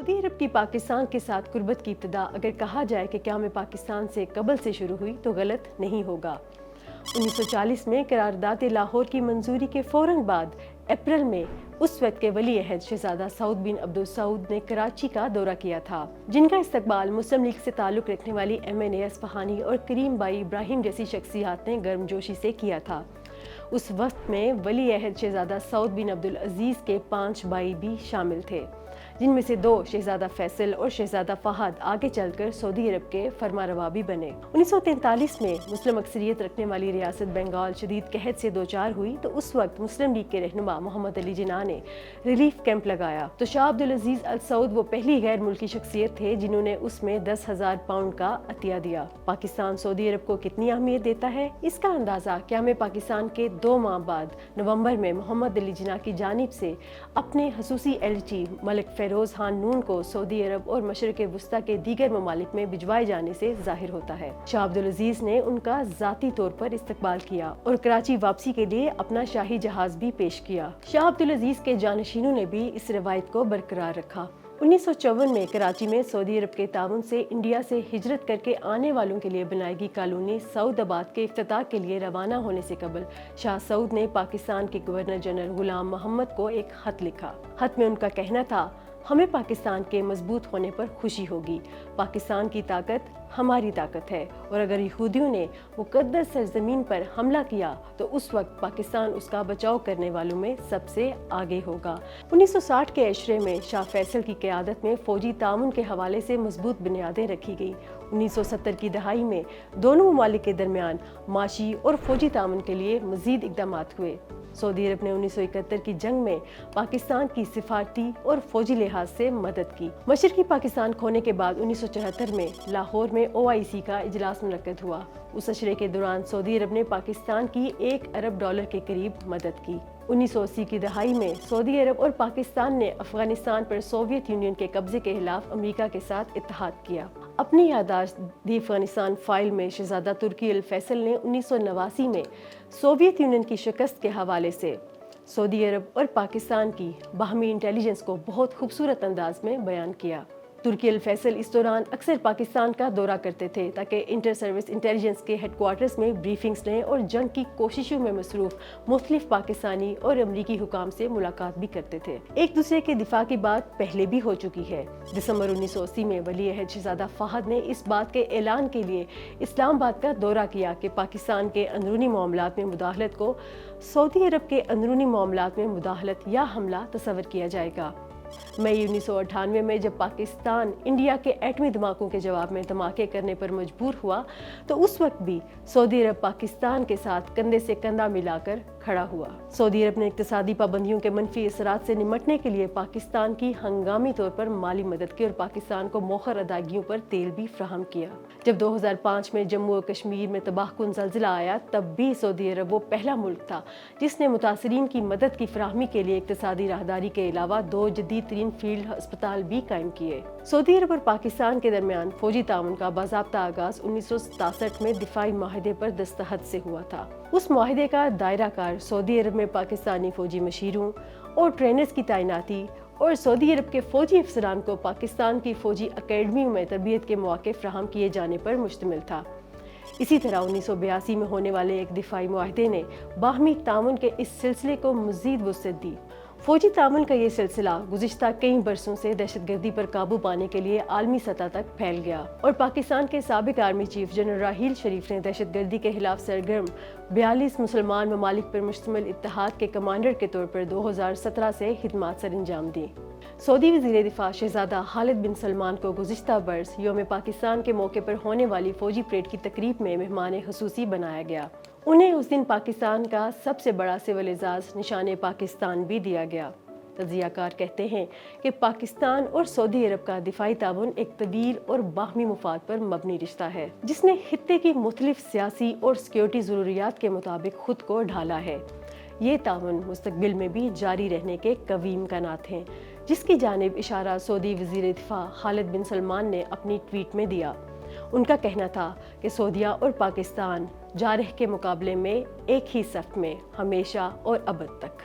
سعودی عرب کی پاکستان کے ساتھ قربت کی ابتدا اگر کہا جائے کہ قیام پاکستان سے قبل سے شروع ہوئی تو غلط نہیں ہوگا۔ 1940 میں قرارداد لاہور کی منظوری کے فوراً بعد اپریل میں اس وقت کے ولی عہد شہزادہ سعود بن عبدالسعود نے کراچی کا دورہ کیا تھا، جن کا استقبال مسلم لیگ سے تعلق رکھنے والی MNA اصفہانی اور کریم بائی ابراہیم جیسی شخصیات نے گرمجوشی سے کیا تھا۔ اس وقت میں ولی عہد شہزادہ سعود بن عبدالعزیز کے 5 بھائی بھی شامل تھے، جن میں سے 2 شہزادہ فیصل اور شہزادہ فہد آگے چل کر سعودی عرب کے فرمانروا بھی بنے۔ 1943 میں مسلم اکثریت رکھنے والی ریاست بنگال شدید قحط سے دوچار ہوئی تو اس وقت مسلم لیگ کے رہنما محمد علی جناح نے ریلیف کیمپ لگایا تو شاہ عبدالعزیز ال سعود وہ پہلی غیر ملکی شخصیت تھے جنہوں نے اس میں 10,000 پاؤنڈ کا عطیہ دیا۔ پاکستان سعودی عرب کو کتنی اہمیت دیتا ہے، اس کا اندازہ قیام پاکستان کے 2 ماہ بعد نومبر میں محمد علی جناح کی جانب سے اپنے خصوصی ایلچی ملک فیروز خان نون کو سعودی عرب اور مشرق وسطیٰ کے دیگر ممالک میں بھجوائے جانے سے ظاہر ہوتا ہے۔ شاہ عبدالعزیز نے ان کا ذاتی طور پر استقبال کیا اور کراچی واپسی کے لیے اپنا شاہی جہاز بھی پیش کیا۔ شاہ عبدالعزیز کے جانشینوں نے بھی اس روایت کو برقرار رکھا۔ 1954 میں کراچی میں سعودی عرب کے تعاون سے انڈیا سے ہجرت کر کے آنے والوں کے لیے بنائی گئی کالونی سعود آباد کے افتتاح کے لیے روانہ ہونے سے قبل شاہ سعود نے پاکستان کے گورنر جنرل غلام محمد کو ایک خط لکھا۔ خط میں ان کا کہنا تھا، ہمیں پاکستان کے مضبوط ہونے پر خوشی ہوگی، پاکستان کی طاقت ہماری طاقت ہے، اور اگر یہودیوں نے مقدس سرزمین پر حملہ کیا تو اس وقت پاکستان اس کا بچاؤ کرنے والوں میں سب سے آگے ہوگا۔ 1960 کے عشرے میں شاہ فیصل کی قیادت میں فوجی تعاون کے حوالے سے مضبوط بنیادیں رکھی گئی۔ 1970 کی دہائی میں دونوں ممالک کے درمیان معاشی اور فوجی تعاون کے لیے مزید اقدامات ہوئے۔ سعودی عرب نے 1971 کی جنگ میں پاکستان کی سفارتی اور فوجی لحاظ سے مدد کی۔ مشرقی پاکستان کھونے کے بعد 1974 میں لاہور میں OIC کا اجلاس منعقد ہوا۔ اس اشرے کے دوران سعودی عرب نے پاکستان کی $1 ارب کے قریب مدد کی۔ 1980 کی دہائی میں سعودی عرب اور پاکستان نے افغانستان پر سوویت یونین کے قبضے کے خلاف امریکہ کے ساتھ اتحاد کیا۔ اپنی یادداشت دی افغانستان فائل میں شہزادہ ترکی الفیصل نے 1989 میں سوویت یونین کی شکست کے حوالے سے سعودی عرب اور پاکستان کی باہمی انٹیلیجنس کو بہت خوبصورت انداز میں بیان کیا۔ ترکی الفیصل اس دوران اکثر پاکستان کا دورہ کرتے تھے تاکہ انٹر سروس انٹیلیجنس کے ہیڈ کوارٹرز میں بریفنگز لیں اور جنگ کی کوششوں میں مصروف مختلف پاکستانی اور امریکی حکام سے ملاقات بھی کرتے تھے۔ ایک دوسرے کے دفاع کی بات پہلے بھی ہو چکی ہے۔ دسمبر 1980 میں ولی عہد شہزادہ فہد نے اس بات کے اعلان کے لیے اسلام آباد کا دورہ کیا کہ پاکستان کے اندرونی معاملات میں مداخلت کو سعودی عرب کے اندرونی معاملات میں مداخلت یا حملہ تصور کیا جائے گا۔ مئی 1998 میں جب پاکستان انڈیا کے ایٹمی دھماکوں کے جواب میں دھماکے کرنے پر مجبور ہوا تو اس وقت بھی سعودی عرب پاکستان کے ساتھ کندھے سے کندھا ملا کر کھڑا ہوا۔ سعودی عرب نے اقتصادی پابندیوں کے منفی اثرات سے نمٹنے کے لیے پاکستان کی ہنگامی طور پر مالی مدد کی اور پاکستان کو مؤخر ادائیگیوں پر تیل بھی فراہم کیا۔ جب 2005 میں جموں و کشمیر میں تباہ کن زلزلہ آیا تب بھی سعودی عرب وہ پہلا ملک تھا جس نے متاثرین کی مدد کی فراہمی کے لیے اقتصادی راہداری کے علاوہ 2 جدید ترین فیلڈ ہسپتال بھی قائم کیے۔ سعودی عرب اور پاکستان کے درمیان فوجی تعاون کا باضابطہ آغاز 1967 میں دفاعی معاہدے پر دستخط سے ہوا تھا۔ اس معاہدے کا دائرہ کار سعودی عرب میں پاکستانی فوجی مشیروں اور ٹرینرز کی تعیناتی اور سعودی عرب کے فوجی افسران کو پاکستان کی فوجی اکیڈمیوں میں تربیت کے مواقع فراہم کیے جانے پر مشتمل تھا۔ اسی طرح 1982 میں ہونے والے ایک دفاعی معاہدے نے باہمی تعاون کے اس سلسلے کو مزید وسعت دی۔ فوجی تعاون کا یہ سلسلہ گزشتہ کئی برسوں سے دہشت گردی پر قابو پانے کے لیے عالمی سطح تک پھیل گیا اور پاکستان کے سابق army chief general Raheel Sharif نے دہشت گردی کے خلاف سرگرم 42 مسلمان ممالک پر مشتمل اتحاد کے کمانڈر کے طور پر 2017 سے خدمات سر انجام دیں۔ سعودی وزیر دفاع شہزادہ خالد بن سلمان کو گزشتہ برس یوم پاکستان کے موقع پر ہونے والی فوجی پریڈ کی تقریب میں مہمان خصوصی بنایا گیا۔ انہیں اس دن پاکستان کا سب سے بڑا سول اعزاز نشان پاکستان بھی دیا گیا۔ تجزیہ کار کہتے ہیں کہ پاکستان اور سعودی عرب کا دفاعی تعاون ایک طویل اور باہمی مفاد پر مبنی رشتہ ہے جس نے خطے کی مختلف سیاسی اور سیکیورٹی ضروریات کے مطابق خود کو ڈھالا ہے۔ یہ تعاون مستقبل میں بھی جاری رہنے کے قوی امکانات ہیں، جس کی جانب اشارہ سعودی وزیر دفاع خالد بن سلمان نے اپنی ٹویٹ میں دیا۔ ان کا کہنا تھا کہ سعودیہ اور پاکستان جارح کے مقابلے میں ایک ہی صف میں ہمیشہ اور ابد تک۔